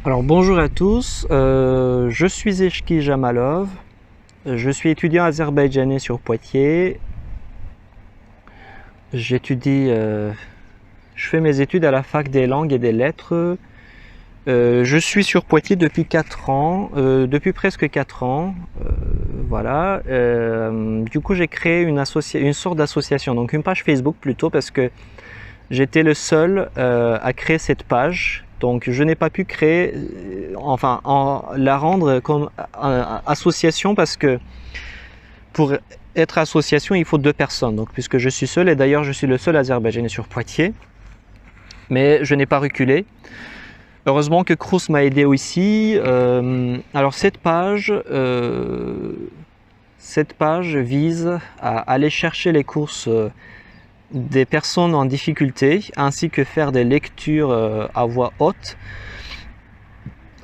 Alors bonjour à tous, je suis Eshki Jamalov, je suis étudiant azerbaïdjanais sur Poitiers. Je fais mes études à la fac des langues et des lettres. Je suis sur Poitiers depuis 4 ans, depuis presque 4 ans, voilà. Du coup j'ai créé une sorte d'association, donc une page Facebook plutôt, parce que j'étais le seul à créer cette page. Donc je n'ai pas pu créer, la rendre comme association, parce que pour être association il faut 2 personnes. Donc puisque je suis seul, et d'ailleurs je suis le seul azerbaïdjanais sur Poitiers, mais je n'ai pas reculé. Heureusement que Crous m'a aidé aussi. Alors cette page vise à aller chercher les courses des personnes en difficulté, ainsi que faire des lectures à voix haute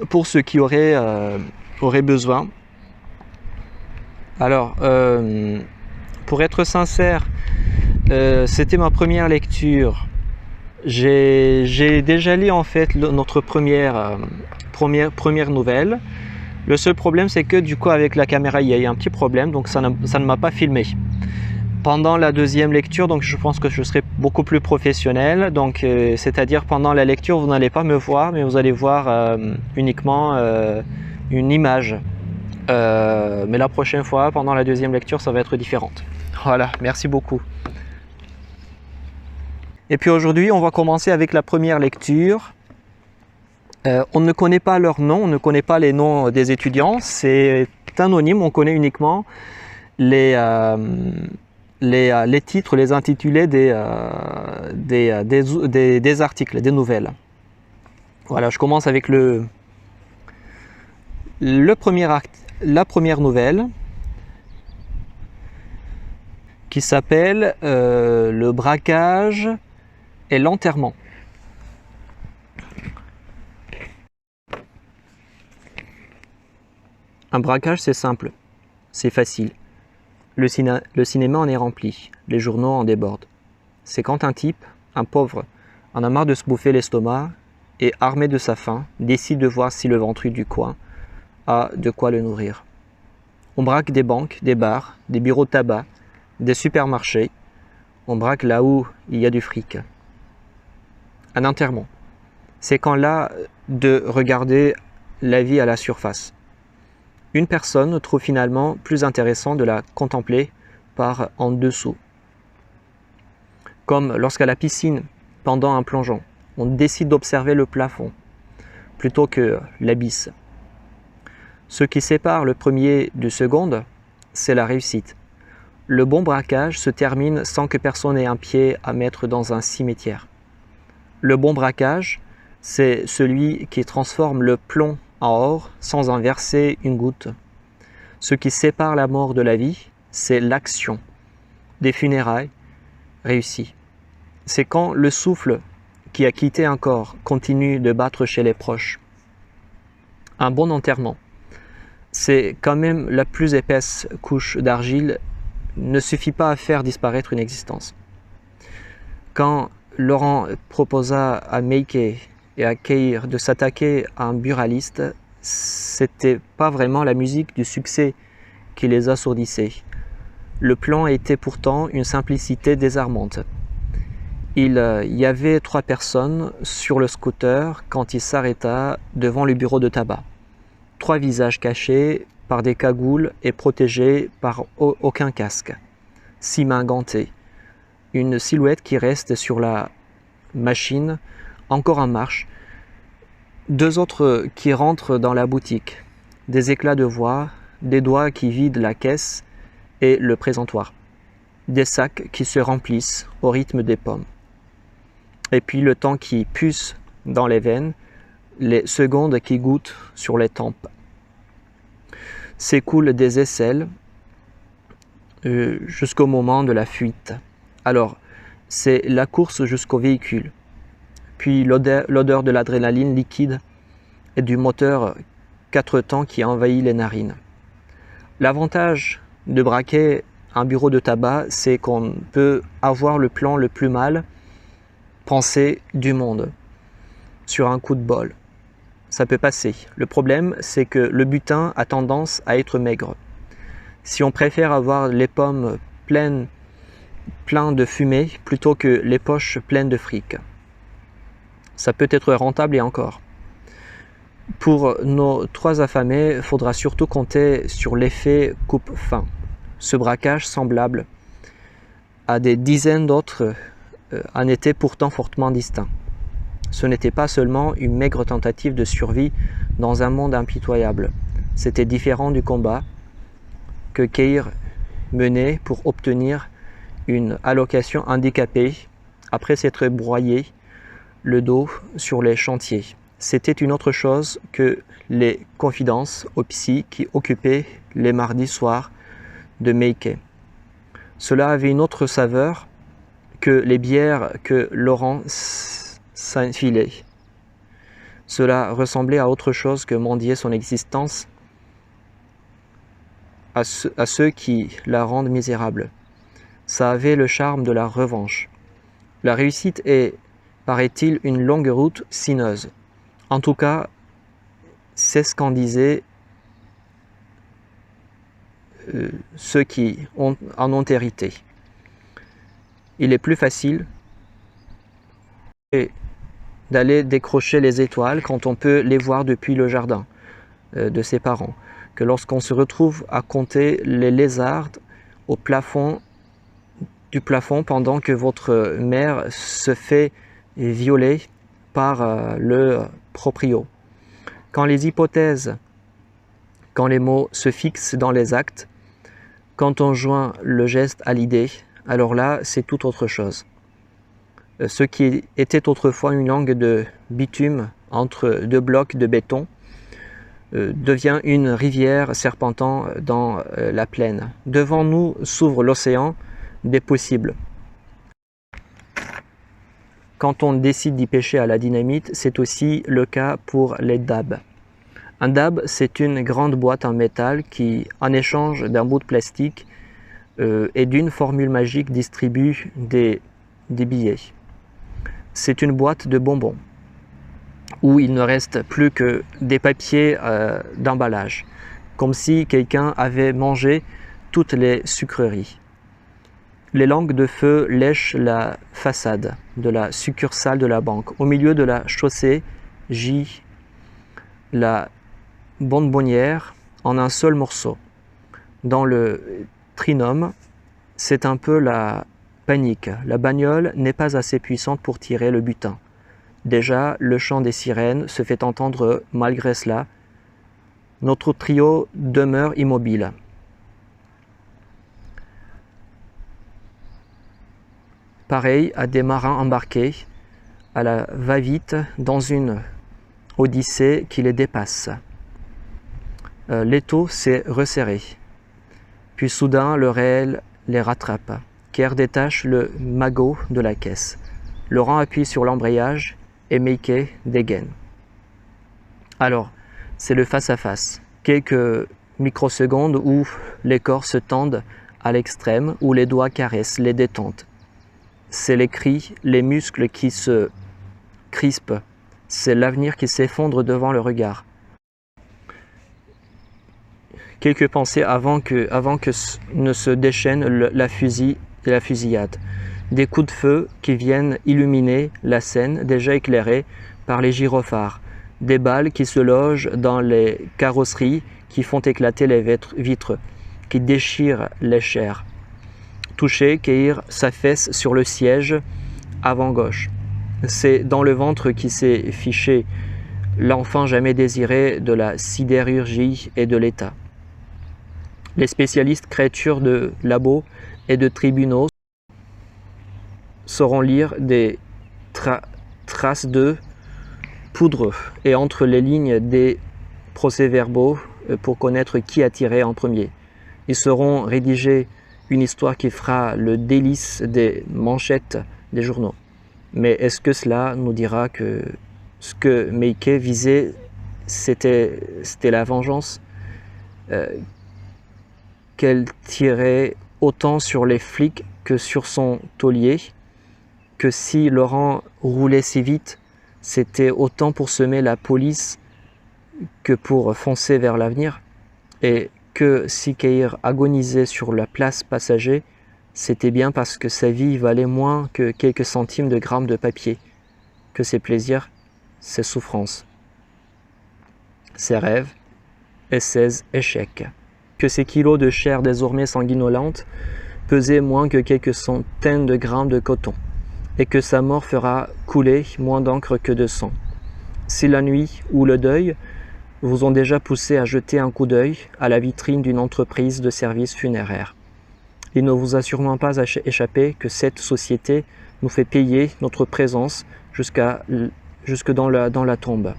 pour ceux qui auraient besoin. Alors, pour être sincère, c'était ma première lecture. J'ai déjà lu en fait notre première nouvelle. Le seul problème, c'est que du coup avec la caméra il y a eu un petit problème, donc ça ne m'a pas filmé. Pendant la deuxième lecture, donc je pense que je serai beaucoup plus professionnel. Donc c'est-à-dire pendant la lecture, vous n'allez pas me voir, mais vous allez voir uniquement une image. Mais la prochaine fois, pendant la deuxième lecture, ça va être différent. Voilà, merci beaucoup. Et puis aujourd'hui, on va commencer avec la première lecture. On ne connaît pas leurs noms, on ne connaît pas les noms des étudiants. C'est anonyme, on connaît uniquement les titres, les intitulés des articles, des nouvelles. Voilà, je commence avec la première nouvelle qui s'appelle le braquage et l'enterrement. Un braquage, c'est simple, c'est facile. Le cinéma en est rempli, les journaux en débordent. C'est quand un type, un pauvre, en a marre de se bouffer l'estomac et, armé de sa faim, décide de voir si le ventru du coin a de quoi le nourrir. On braque des banques, des bars, des bureaux de tabac, des supermarchés. On braque là où il y a du fric. Un enterrement, c'est quand là de regarder la vie à la surface. Une personne trouve finalement plus intéressant de la contempler par en dessous. Comme lorsqu'à la piscine, pendant un plongeon, on décide d'observer le plafond plutôt que l'abysse. Ce qui sépare le premier du second, c'est la réussite. Le bon braquage se termine sans que personne ait un pied à mettre dans un cimetière. Le bon braquage, c'est celui qui transforme le plomb en or sans en verser une goutte. Ce qui sépare la mort de la vie, c'est l'action des funérailles réussies. C'est quand le souffle qui a quitté un corps continue de battre chez les proches. Un bon enterrement, c'est quand même la plus épaisse couche d'argile ne suffit pas à faire disparaître une existence. Quand Laurent proposa à Meike et à Keir de s'attaquer à un buraliste, c'était pas vraiment la musique du succès qui les assourdissait. Le plan était pourtant une simplicité désarmante. Il y avait 3 personnes sur le scooter quand il s'arrêta devant le bureau de tabac. 3 visages cachés par des cagoules et protégés par aucun casque. 6 mains gantées. Une silhouette qui reste sur la machine, encore en marche. 2 autres qui rentrent dans la boutique. Des éclats de voix, des doigts qui vident la caisse et le présentoir. Des sacs qui se remplissent au rythme des pommes. Et puis le temps qui puce dans les veines, les secondes qui goûtent sur les tempes. S'écoulent des aisselles jusqu'au moment de la fuite. Alors, c'est la course jusqu'au véhicule, puis l'odeur de l'adrénaline liquide et du moteur 4 temps qui envahit les narines. L'avantage de braquer un bureau de tabac, c'est qu'on peut avoir le plan le plus mal pensé du monde sur un coup de bol. ça peut passer. Le problème, c'est que le butin a tendance à être maigre. Si on préfère avoir les pommes pleines de fumée plutôt que les poches pleines de fric, ça peut être rentable et encore. Pour nos 3 affamés, il faudra surtout compter sur l'effet coupe-faim. Ce braquage semblable à des dizaines d'autres en était pourtant fortement distinct. Ce n'était pas seulement une maigre tentative de survie dans un monde impitoyable. C'était différent du combat que Keir menait pour obtenir une allocation handicapée après s'être broyé le dos sur les chantiers. C'était une autre chose que les confidences au psy qui occupaient les mardis soirs de Meike. Cela avait une autre saveur que les bières que Laurent s'enfilait. Cela ressemblait à autre chose que mendier son existence à ceux qui la rendent misérable. Ça avait le charme de la revanche. La réussite est, paraît-il, une longue route sinueuse. En tout cas, c'est ce qu'en disaient ceux qui en ont hérité. Il est plus facile d'aller décrocher les étoiles quand on peut les voir depuis le jardin de ses parents, que lorsqu'on se retrouve à compter les lézards au plafond du plafond pendant que votre mère se fait violer par le proprio. Quand les hypothèses, quand les mots se fixent dans les actes, quand on joint le geste à l'idée, alors là, c'est tout autre chose. Ce qui était autrefois une langue de bitume entre 2 blocs de béton devient une rivière serpentant dans la plaine. Devant nous s'ouvre l'océan des possibles. Quand on décide d'y pêcher à la dynamite, c'est aussi le cas pour les dabs. Un dab, c'est une grande boîte en métal qui, en échange d'un bout de plastique et d'une formule magique, distribue des billets. C'est une boîte de bonbons où il ne reste plus que des papiers d'emballage, comme si quelqu'un avait mangé toutes les sucreries. Les langues de feu lèchent la façade de la succursale de la banque. Au milieu de la chaussée gît la bonbonnière en un seul morceau. Dans le trinôme, c'est un peu la panique. La bagnole n'est pas assez puissante pour tirer le butin. Déjà, le chant des sirènes se fait entendre malgré cela. Notre trio demeure immobile. Pareil à des marins embarqués à la va-vite dans une odyssée qui les dépasse. L'étau s'est resserré. Puis soudain, le réel les rattrape. Keir détache le magot de la caisse. Laurent appuie sur l'embrayage et Meike dégaine. Alors, c'est le face-à-face. Quelques microsecondes où les corps se tendent à l'extrême, où les doigts caressent les détentes. C'est les cris, les muscles qui se crispent. C'est l'avenir qui s'effondre devant le regard. Quelques pensées avant que ne se déchaîne la fusillade. Des coups de feu qui viennent illuminer la scène déjà éclairée par les gyrophares. Des balles qui se logent dans les carrosseries, qui font éclater les vitres, qui déchirent les chairs. Touché, Keir s'affaisse sur le siège avant gauche. C'est dans le ventre qui s'est fiché l'enfant jamais désiré de la sidérurgie et de l'État. Les spécialistes créatures de labos et de tribunaux sauront lire des traces de poudre et entre les lignes des procès-verbaux pour connaître qui a tiré en premier. Ils sauront rédiger une histoire qui fera le délice des manchettes des journaux. Mais est-ce que cela nous dira que ce que Meike visait, c'était la vengeance, qu'elle tirait autant sur les flics que sur son taulier, que si Laurent roulait si vite, c'était autant pour semer la police que pour foncer vers l'avenir, et que si Keir agonisait sur la place passager, c'était bien parce que sa vie valait moins que quelques centimes de grammes de papier, que ses plaisirs, ses souffrances, ses rêves et ses échecs, que ses kilos de chair désormais sanguinolente pesaient moins que quelques centaines de grammes de coton, et que sa mort fera couler moins d'encre que de sang. Si la nuit ou le deuil vous ont déjà poussé à jeter un coup d'œil à la vitrine d'une entreprise de services funéraires, il ne vous a sûrement pas échappé que cette société nous fait payer notre présence jusque dans la tombe.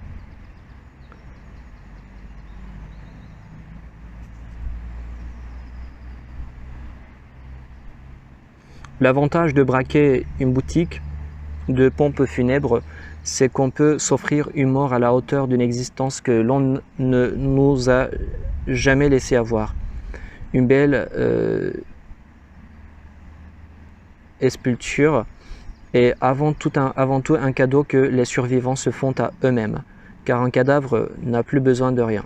L'avantage de braquer une boutique de pompes funèbres, c'est qu'on peut s'offrir une mort à la hauteur d'une existence que l'on ne nous a jamais laissé avoir. Une belle sculpture est avant tout un cadeau que les survivants se font à eux-mêmes, car un cadavre n'a plus besoin de rien.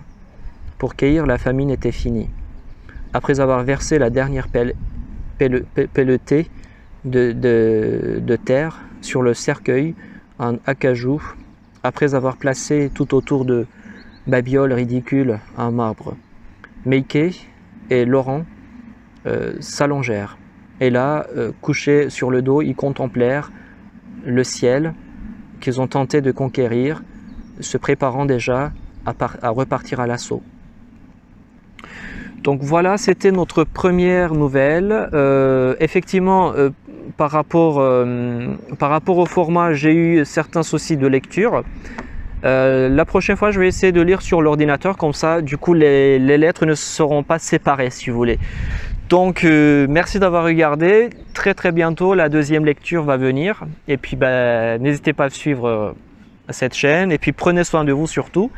Pour Keir, la famine était finie. Après avoir versé la dernière pelletée de terre sur le cercueil en acajou, après avoir placé tout autour de babioles ridicules en marbre, Meike et Laurent s'allongèrent, et là, couchés sur le dos, ils contemplèrent le ciel qu'ils ont tenté de conquérir, se préparant déjà à repartir à l'assaut. Donc voilà, c'était notre première nouvelle. Effectivement, par rapport au format, j'ai eu certains soucis de lecture. La prochaine fois, je vais essayer de lire sur l'ordinateur, comme ça, du coup, les lettres ne seront pas séparées, si vous voulez. Donc, merci d'avoir regardé. Très très bientôt, la deuxième lecture va venir. Et puis, n'hésitez pas à suivre cette chaîne. Et puis, prenez soin de vous surtout.